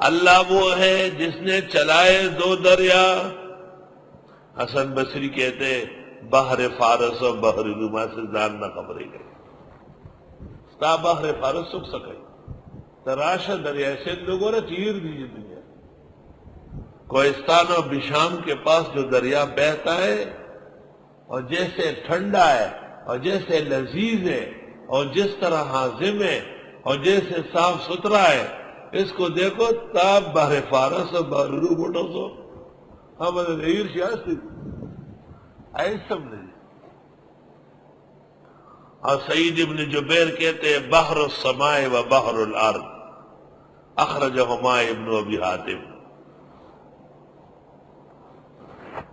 اللہ وہ ہے جس نے چلائے دو دریا. حسن بصری کہتے بحر فارس و بحر روما سے جان نہ خبریں گئی تا بحر فارس سکھ سکے تراشا دریا سے لوگوں نے چیر دیجیے دنیا. کوہستان اور بشام کے پاس جو دریا بہتا ہے اور جیسے ٹھنڈا ہے اور جیسے لذیذ ہے اور جس طرح ہاضم ہے اور جیسے صاف ستھرا ہے، اس کو دیکھو تاب بحر فارس اور بحر روم اٹھو سو ہم غیر سیاسی ایسا نہیں. اور سعید ابن جبیر کہتے ہیں بحر السماء و بحر الارض اخرجہما ابن ابی حاتم.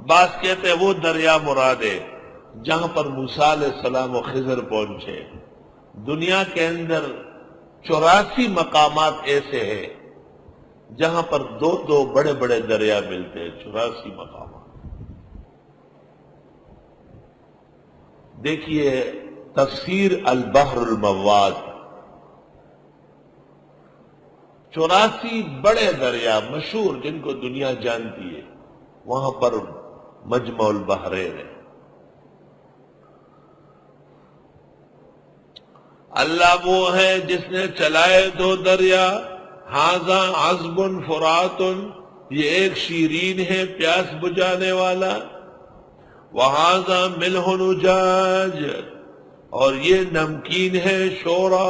بعض کہتے ہیں وہ دریا مراد ہے جہاں پر موسیٰ علیہ السلام و خضر پہنچے. دنیا کے اندر 84 مقامات ایسے ہیں جہاں پر دو دو بڑے بڑے دریا ملتے ہیں. 84 مقامات. دیکھیے تفسیر البحر المواد، 84 بڑے دریا مشہور جن کو دنیا جانتی ہے، وہاں پر مجمع البحرین ہے. اللہ وہ ہے جس نے چلائے دو دریا. ھذا عذب فرات، یہ ایک شیرین ہے پیاس بجھانے والا. وھذا ملح اجاج، اور یہ نمکین ہے شورا.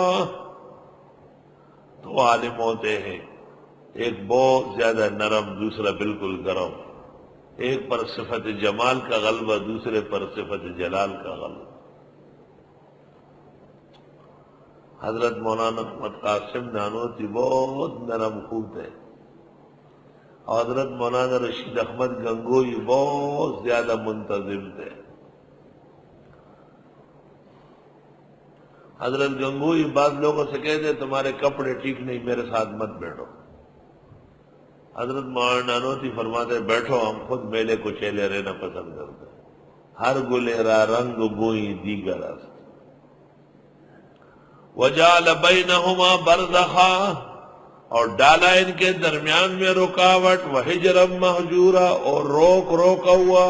دو عالم ہوتے ہیں، ایک بہت زیادہ نرم دوسرا بالکل گرم. ایک پر صفت جمال کا غلبہ دوسرے پر صفت جلال کا غلبہ. حضرت مولانا محمد قاسم نانوتوی بہت نرم خود ہے، اور حضرت مولانا رشید احمد گنگوئی بہت زیادہ منتظم تھے. حضرت گنگوئی بعض لوگوں سے کہتے تمہارے کپڑے ٹھیک نہیں، میرے ساتھ مت بیٹھو. حضرت مولانا نانوتوی فرماتے بیٹھو، ہم خود میلے کچیلے رہنا پسند کرتے ہیں. ہر گلیرا رنگ بوئی دیگر است. وجعل بینہما برزخا، اور ڈالا ان کے درمیان میں رکاوٹ. وحجرا مہجورا، اور روکا ہوا.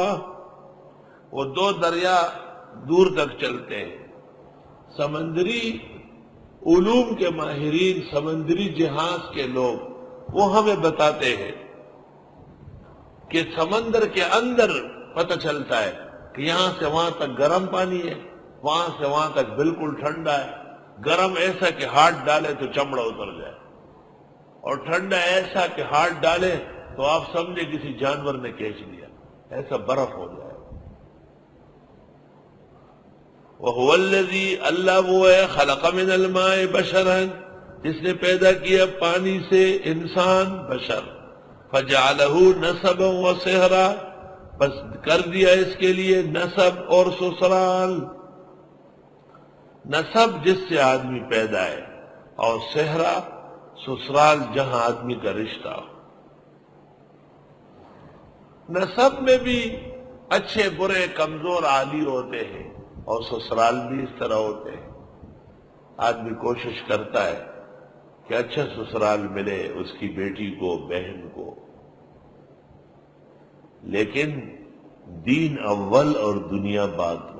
وہ دو دریا دور تک چلتے ہیں. سمندری علوم کے ماہرین، سمندری جہاز کے لوگ، وہ ہمیں بتاتے ہیں کہ سمندر کے اندر پتہ چلتا ہے کہ یہاں سے وہاں تک گرم پانی ہے، وہاں سے وہاں تک بالکل ٹھنڈا ہے. گرم ایسا کہ ہاتھ ڈالے تو چمڑا اتر جائے، اور ٹھنڈا ایسا کہ ہاتھ ڈالے تو آپ سمجھے کسی جانور نے کھینچ لیا، ایسا برف ہو جائے. وَهُوَ الَّذِي، اللہ وہ ہے، خَلَقَ مِنَ الْمَاءِ بَشَرًا، جس نے پیدا کیا پانی سے انسان بشر. فَجَعَلَهُ نَسَبًا وَصِهْرًا، بس کر دیا اس کے لیے نسب اور سسرال. نسب جس سے آدمی پیدا ہے، اور صحرا سسرال جہاں آدمی کا رشتہ ہو. نسب میں بھی اچھے برے کمزور عالی ہوتے ہیں، اور سسرال بھی اس طرح ہوتے ہیں. آدمی کوشش کرتا ہے کہ اچھا سسرال ملے اس کی بیٹی کو، بہن کو، لیکن دین اول اور دنیا بعد میں.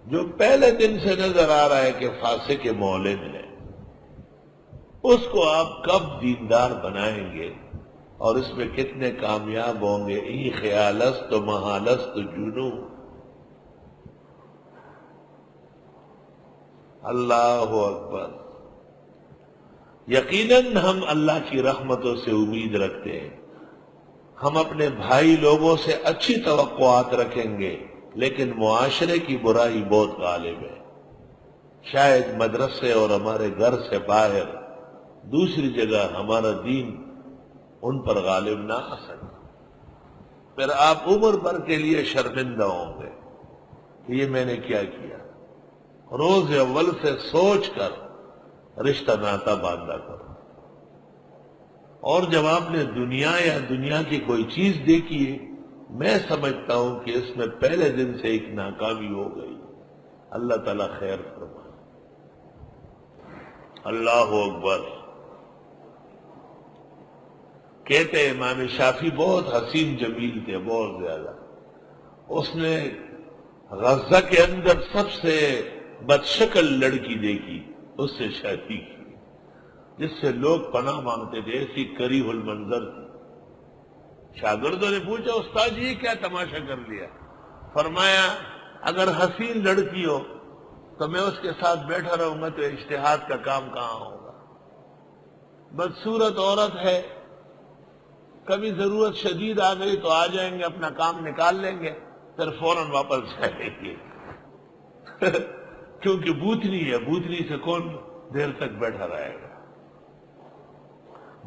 جو پہلے دن سے نظر آ رہا ہے کہ فاسق مولد ہے، اس کو آپ کب دیندار بنائیں گے اور اس میں کتنے کامیاب ہوں گے؟ ای خیالست و محالست جنو. اللہ اکبر. یقیناً ہم اللہ کی رحمتوں سے امید رکھتے ہیں. ہم اپنے بھائی لوگوں سے اچھی توقعات رکھیں گے، لیکن معاشرے کی برائی بہت غالب ہے. شاید مدرسے اور ہمارے گھر سے باہر دوسری جگہ ہمارا دین ان پر غالب نہ آ سکے. پھر آپ عمر بھر کے لیے شرمندہ ہوں گے کہ یہ میں نے کیا کیا. روز اول سے سوچ کر رشتہ ناتا باندھا کرو. اور جب آپ نے دنیا یا دنیا کی کوئی چیز دیکھی ہے، میں سمجھتا ہوں کہ اس میں پہلے دن سے ایک ناکامی ہو گئی. اللہ تعالیٰ خیر فرمائے. اللہ اکبر. کہتے امام شافعی بہت حسین جمیل تھے، بہت زیادہ. اس نے غزہ کے اندر سب سے بدشکل لڑکی دیکھی، اس سے شادی کی، جس سے لوگ پناہ مانگتے تھے، ایسی کریہ المنظر تھی. شاگردوں نے پوچھا استاد جی کیا تماشا کر لیا؟ فرمایا اگر حسین لڑکی ہو تو میں اس کے ساتھ بیٹھا رہوں گا تو اجتہاد کا کام کہاں ہوگا. بدصورت عورت ہے، کبھی ضرورت شدید آ گئی تو آ جائیں گے، اپنا کام نکال لیں گے، پھر فوراً واپس جائیں گے. کیونکہ بوتنی ہے، بوتنی سے کون دیر تک بیٹھا رہے گا.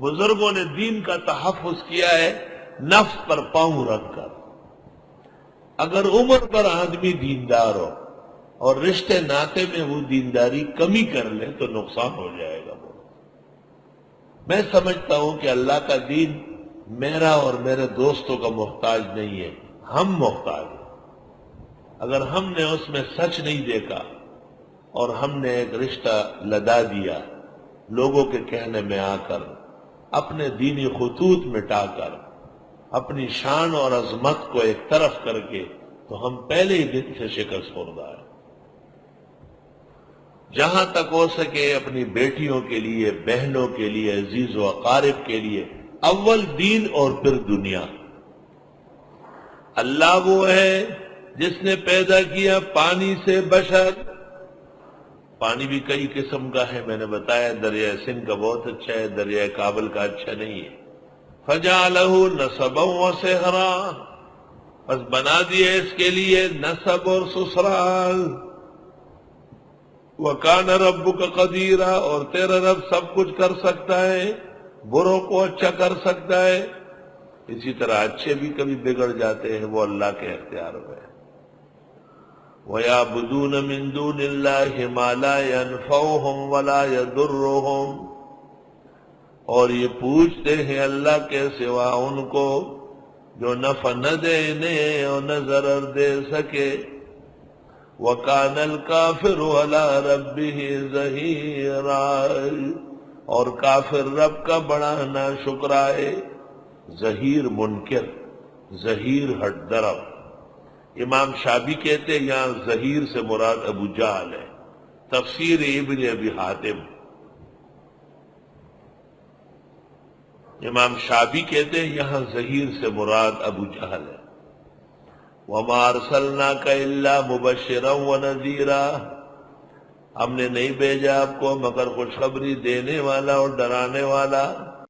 بزرگوں نے دین کا تحفظ کیا ہے نفس پر پاؤں رکھ کر. اگر عمر پر آدمی دیندار ہو اور رشتے ناطے میں وہ دینداری کمی کر لے تو نقصان ہو جائے گا. میں سمجھتا ہوں کہ اللہ کا دین میرا اور میرے دوستوں کا محتاج نہیں ہے، ہم محتاج ہیں. اگر ہم نے اس میں سچ نہیں دیکھا اور ہم نے ایک رشتہ لدا دیا لوگوں کے کہنے میں آ کر، اپنے دینی خطوط مٹا کر، اپنی شان اور عظمت کو ایک طرف کر کے، تو ہم پہلے ہی دن سے شکست خوردہ ہیں. جہاں تک ہو سکے اپنی بیٹیوں کے لیے، بہنوں کے لیے، عزیز و اقارب کے لیے اول دین اور پھر دنیا. اللہ وہ ہے جس نے پیدا کیا پانی سے بشر. پانی بھی کئی قسم کا ہے، میں نے بتایا دریائے سندھ کا بہت اچھا ہے، دریائے کابل کا اچھا نہیں ہے. فَجَعَلَهُ نَسَبًا وَسِحْرًا، بس بنا دیے اس کے لیے نسب اور سسرال. وَكَانَ رَبُّكَ قَدِيرًا، اور تیرا رب سب کچھ کر سکتا ہے، بروں کو اچھا کر سکتا ہے. اسی طرح اچھے بھی کبھی بگڑ جاتے ہیں، وہ اللہ کے اختیار میں. وَيَعْبُدُونَ مِن دُونِ اللَّهِ مَا لَا يَنْفَعُهُمْ وَلَا يَضُرُّهُمْ، اور یہ پوچھتے ہیں اللہ کے سوا ان کو جو نفع نہ دینے اور نہ ضرر دے سکے. وَكَانَ الْكَافِرُ عَلَىٰ رَبِّهِ ظَهِيرًا، اور کافر رب کا بڑا ناشکر ہے. ظہیر منکر، ظہیر ہٹ درب. امام شافعی کہتے ہیں یہاں ظہیر سے مراد ابو جہل ہے. تفسیر ابن ابی حاتم. امام شافعی کہتے ہیں یہاں ظہیر سے مراد ابو جہل ہے. وَمَا أَرْسَلْنَاكَ إِلَّا مُبَشِّرًا وَنَذِيرًا، ہم نے نہیں بھیجا آپ کو مگر خوشخبری دینے والا اور ڈرانے والا.